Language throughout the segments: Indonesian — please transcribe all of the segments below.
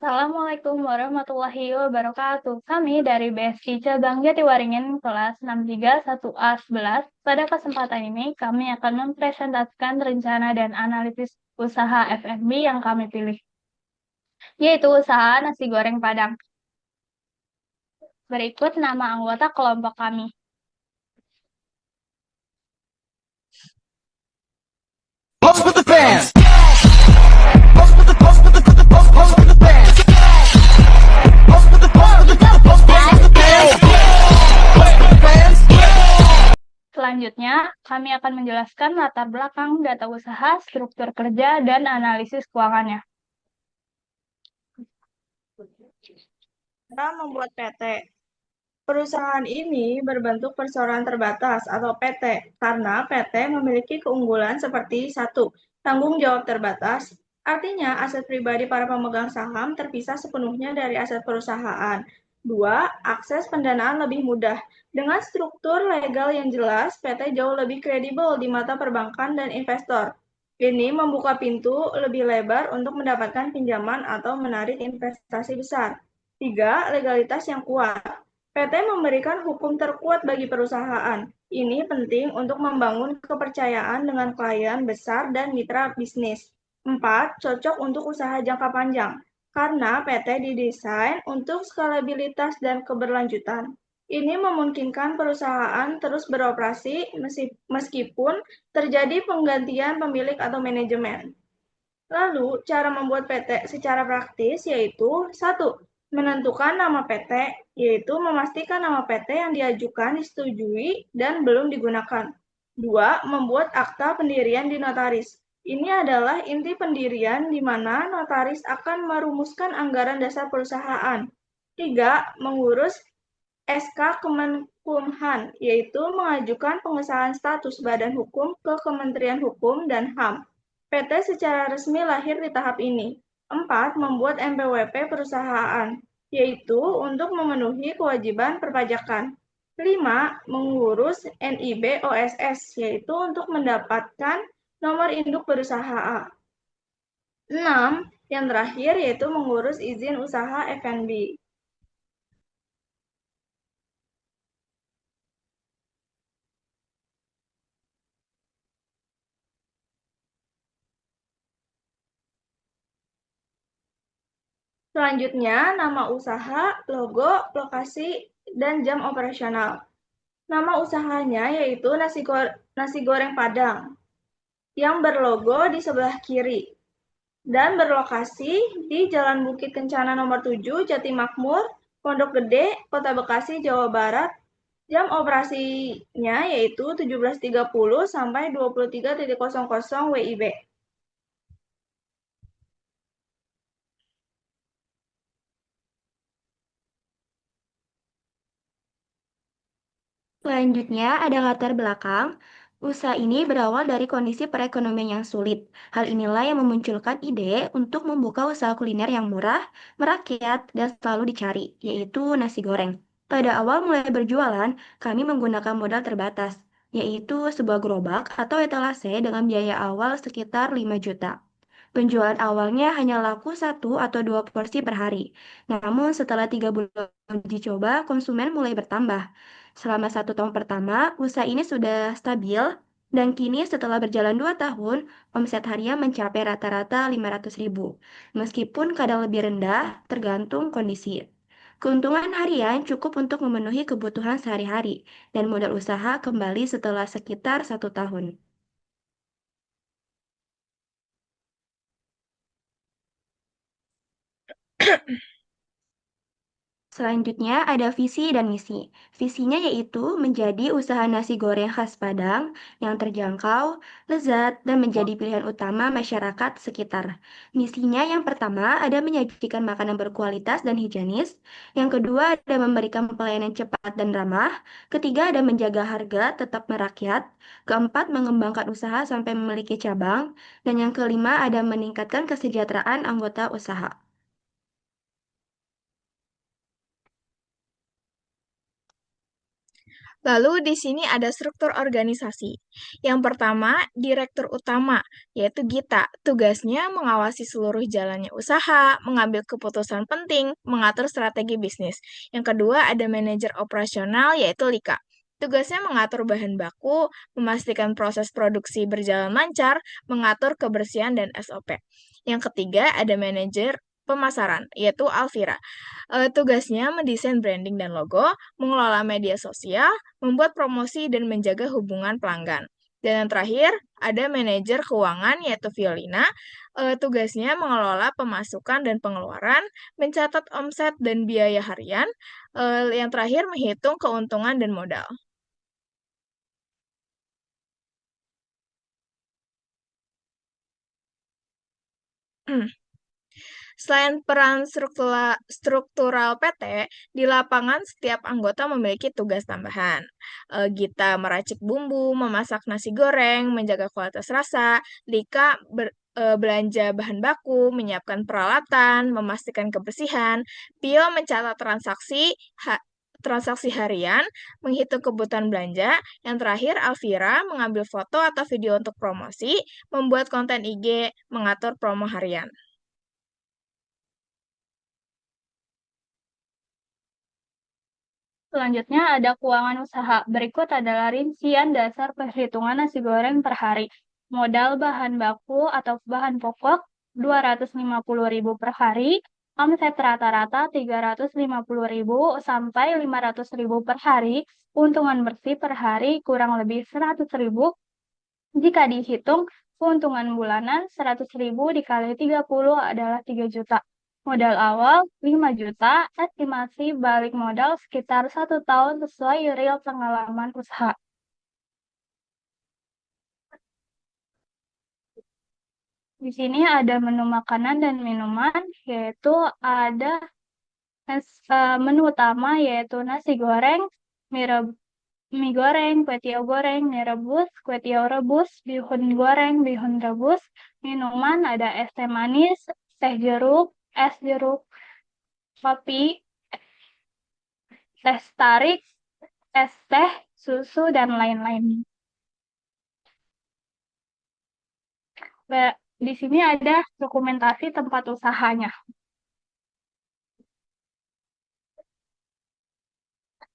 Assalamualaikum warahmatullahi wabarakatuh. Kami dari BSI Cabang Jatiwaringin kelas 631A11. Pada kesempatan ini kami akan mempresentasikan rencana dan analisis usaha F&B yang kami pilih, yaitu usaha nasi goreng Padang. Berikut nama anggota kelompok kami. Pose with the fans. Selanjutnya, kami akan menjelaskan latar belakang data usaha, struktur kerja, dan analisis keuangannya. Cara membuat PT. Perusahaan ini berbentuk perseroan terbatas atau PT karena PT memiliki keunggulan seperti 1. Tanggung jawab terbatas, artinya aset pribadi para pemegang saham terpisah sepenuhnya dari aset perusahaan. 2. Akses pendanaan lebih mudah. Dengan struktur legal yang jelas, PT jauh lebih kredibel di mata perbankan dan investor. Ini membuka pintu lebih lebar untuk mendapatkan pinjaman atau menarik investasi besar. 3. Legalitas yang kuat. PT memberikan hukum terkuat bagi perusahaan. Ini penting untuk membangun kepercayaan dengan klien besar dan mitra bisnis. 4. Cocok untuk usaha jangka panjang. Karena PT didesain untuk skalabilitas dan keberlanjutan. Ini memungkinkan perusahaan terus beroperasi meskipun terjadi penggantian pemilik atau manajemen. Lalu, cara membuat PT secara praktis yaitu 1. Menentukan nama PT, yaitu memastikan nama PT yang diajukan disetujui dan belum digunakan. 2. Membuat akta pendirian di notaris. Ini adalah inti pendirian di mana notaris akan merumuskan anggaran dasar perusahaan. 3. Mengurus SK Kemenkumham, yaitu mengajukan pengesahan status badan hukum ke Kementerian Hukum dan HAM. PT secara resmi lahir di tahap ini. 4. Membuat NPWP perusahaan, yaitu untuk memenuhi kewajiban perpajakan. 5. Mengurus NIB OSS, yaitu untuk mendapatkan nomor induk perusahaan. 6. Yang terakhir yaitu mengurus izin usaha F&B. Selanjutnya, nama usaha, logo, lokasi, dan jam operasional. Nama usahanya yaitu nasi goreng Padang yang berlogo di sebelah kiri dan berlokasi di Jalan Bukit Kencana nomor 7, Jatimakmur, Pondok Gede, Kota Bekasi, Jawa Barat. Jam operasinya yaitu 17.30 sampai 23.00 WIB. Selanjutnya, ada latar belakang. Usaha ini berawal dari kondisi perekonomian yang sulit. Hal inilah yang memunculkan ide untuk membuka usaha kuliner yang murah, merakyat, dan selalu dicari, yaitu nasi goreng. Pada awal mulai berjualan, kami menggunakan modal terbatas, yaitu sebuah gerobak atau etalase dengan biaya awal sekitar 5 juta. Penjualan awalnya hanya laku 1 atau 2 porsi per hari. Namun setelah 3 bulan uji coba, konsumen mulai bertambah. Selama 1 tahun pertama, usaha ini sudah stabil, dan kini setelah berjalan 2 tahun, omset harian mencapai rata-rata 500.000. Meskipun kadang lebih rendah, tergantung kondisi. Keuntungan harian cukup untuk memenuhi kebutuhan sehari-hari, dan modal usaha kembali setelah sekitar 1 tahun. Selanjutnya ada visi dan misi. Visinya yaitu menjadi usaha nasi goreng khas Padang yang terjangkau, lezat, dan menjadi pilihan utama masyarakat sekitar. Misinya yang pertama ada menyajikan makanan berkualitas dan higienis. Yang kedua ada memberikan pelayanan cepat dan ramah. Ketiga ada menjaga harga tetap merakyat. Keempat mengembangkan usaha sampai memiliki cabang. Dan yang kelima ada meningkatkan kesejahteraan anggota usaha. Lalu di sini ada struktur organisasi. Yang pertama, direktur utama, yaitu Gita. Tugasnya mengawasi seluruh jalannya usaha, mengambil keputusan penting, mengatur strategi bisnis. Yang kedua, ada manajer operasional, yaitu Lika. Tugasnya mengatur bahan baku, memastikan proses produksi berjalan lancar, mengatur kebersihan dan SOP. Yang ketiga, ada manajer pemasaran, yaitu Alvira. Tugasnya mendesain branding dan logo, mengelola media sosial, membuat promosi dan menjaga hubungan pelanggan. Dan yang terakhir, ada manajer keuangan yaitu Violina. Tugasnya mengelola pemasukan dan pengeluaran, mencatat omset dan biaya harian. Yang terakhir, menghitung keuntungan dan modal. Selain peran struktural PT, di lapangan setiap anggota memiliki tugas tambahan. Gita meracik bumbu, memasak nasi goreng, menjaga kualitas rasa, Lika belanja bahan baku, menyiapkan peralatan, memastikan kebersihan, Pio mencatat transaksi harian, menghitung kebutuhan belanja, yang terakhir Alvira mengambil foto atau video untuk promosi, membuat konten IG, mengatur promo harian. Selanjutnya ada keuangan usaha. Berikut adalah rincian dasar perhitungan nasi goreng per hari. Modal bahan baku atau bahan pokok 250.000 per hari, omset rata-rata 350.000 sampai 500.000 per hari, keuntungan bersih per hari kurang lebih 100.000. Jika dihitung, keuntungan bulanan 100.000 dikali 30 adalah 3 juta. Modal awal 5 juta, estimasi balik modal sekitar 1 tahun sesuai real pengalaman usaha. Di sini ada menu makanan dan minuman, yaitu ada menu utama yaitu nasi goreng, mie goreng, kue tiaw goreng, mie rebus, kue tiaw rebus, bihun goreng, bihun rebus. Minuman ada es teh manis, teh jeruk, es jeruk, kopi, teh tarik, es teh, susu, dan lain-lain. Di sini ada dokumentasi tempat usahanya.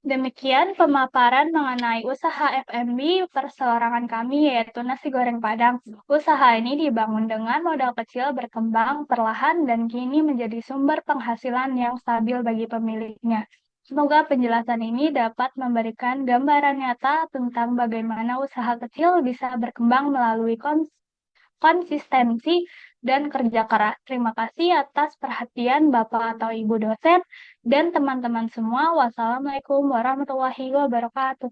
Demikian pemaparan mengenai usaha F&B perseorangan kami, yaitu nasi goreng Padang. Usaha ini dibangun dengan modal kecil, berkembang perlahan, dan kini menjadi sumber penghasilan yang stabil bagi pemiliknya. Semoga penjelasan ini dapat memberikan gambaran nyata tentang bagaimana usaha kecil bisa berkembang melalui konsistensi dan kerja keras. Terima kasih atas perhatian Bapak atau Ibu dosen dan teman-teman semua. Wassalamualaikum warahmatullahi wabarakatuh.